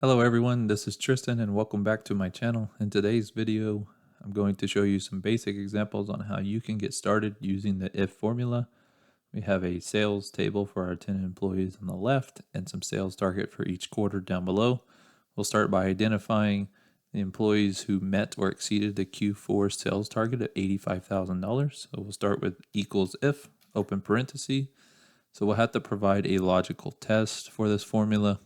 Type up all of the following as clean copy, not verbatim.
Hello everyone, this is Tristan and welcome back to my channel. In today's video, I'm going to show you some basic examples on how you can get started using the if formula. We have a sales table for our 10 employees on the left and some sales target for each quarter down below. We'll start by identifying the employees who met or exceeded the Q4 sales target of $85,000. So we'll start with equals if, open parenthesis. So we'll have to provide a logical test for this formula.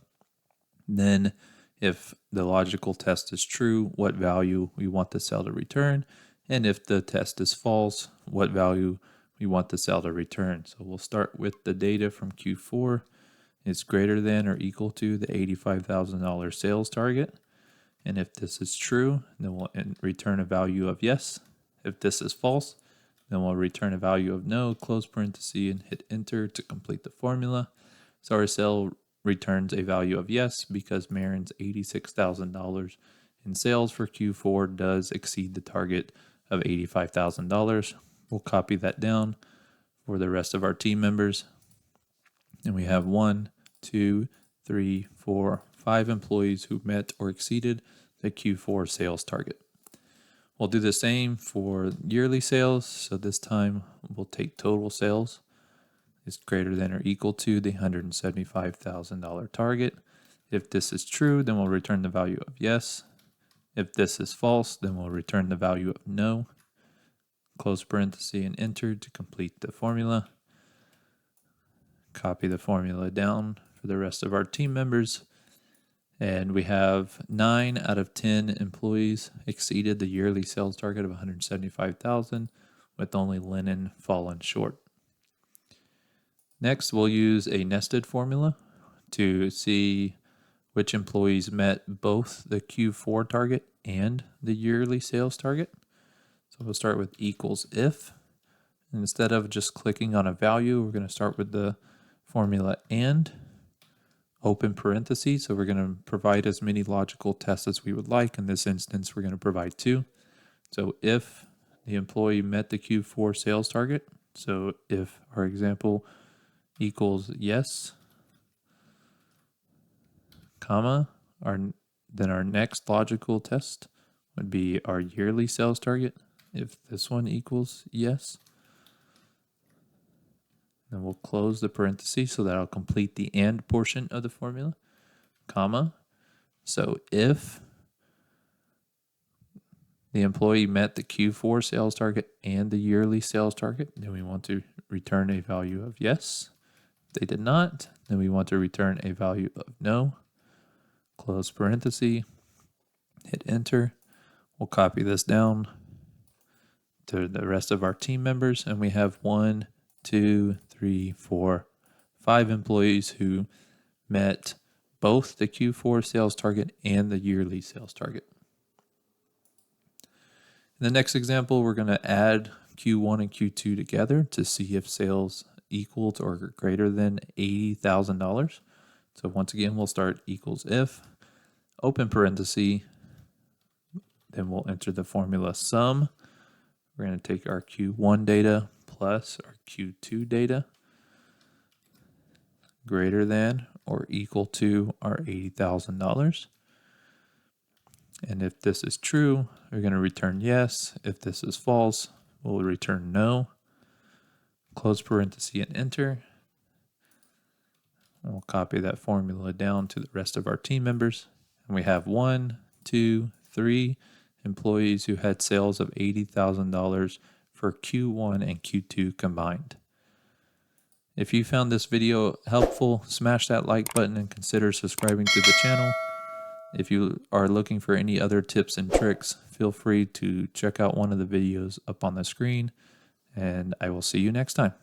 Then if the logical test is true, what value we want the cell to return. And if the test is false, what value we want the cell to return. So we'll start with the data from Q4. It's greater than or equal to the $85,000 sales target. And if this is true, then we'll return a value of yes. If this is false, then we'll return a value of no, close parenthesis, and hit enter to complete the formula. So our cell returns a value of yes because Marin's $86,000 in sales for Q4 does exceed the target of $85,000. We'll copy that down for the rest of our team members. And we have 1, 2, 3, 4, 5 employees who met or exceeded the Q4 sales target. We'll do the same for yearly sales. So this time we'll take total sales is greater than or equal to the $175,000 target. If this is true, then we'll return the value of yes. If this is false, then we'll return the value of no. Close parenthesis and enter to complete the formula. Copy the formula down for the rest of our team members. And we have 9 out of 10 employees exceeded the yearly sales target of $175,000, with only Lennon falling short. Next, we'll use a nested formula to see which employees met both the Q4 target and the yearly sales target. So we'll start with equals if. And instead of just clicking on a value, we're going to start with the formula and open parentheses. So we're going to provide as many logical tests as we would like. In this instance, we're going to provide 2. So if the employee met the Q4 sales target, so if our example equals yes, comma, then our next logical test would be our yearly sales target. If this one equals yes, then we'll close the parentheses so that'll complete the and portion of the formula, comma. So if the employee met the Q4 sales target and the yearly sales target, then we want to return a value of yes. If they did not, then we want to return a value of no. Close parenthesis, hit enter. We'll copy this down to the rest of our team members, and we have 1, 2, 3, 4, 5 employees who met both the Q4 sales target and the yearly sales target. In the next example, we're going to add Q1 and Q2 together to see if sales equals or greater than $80,000. So once again, we'll start equals if, open parenthesis, then we'll enter the formula sum. We're going to take our Q1 data plus our Q2 data, greater than or equal to our $80,000. And if this is true, we're going to return yes. If this is false, we'll return no. Close parenthesis and enter. And we'll copy that formula down to the rest of our team members. And we have 1, 2, 3 employees who had sales of $80,000 for Q1 and Q2 combined. If you found this video helpful, smash that like button and consider subscribing to the channel. If you are looking for any other tips and tricks, feel free to check out one of the videos up on the screen, and I will see you next time.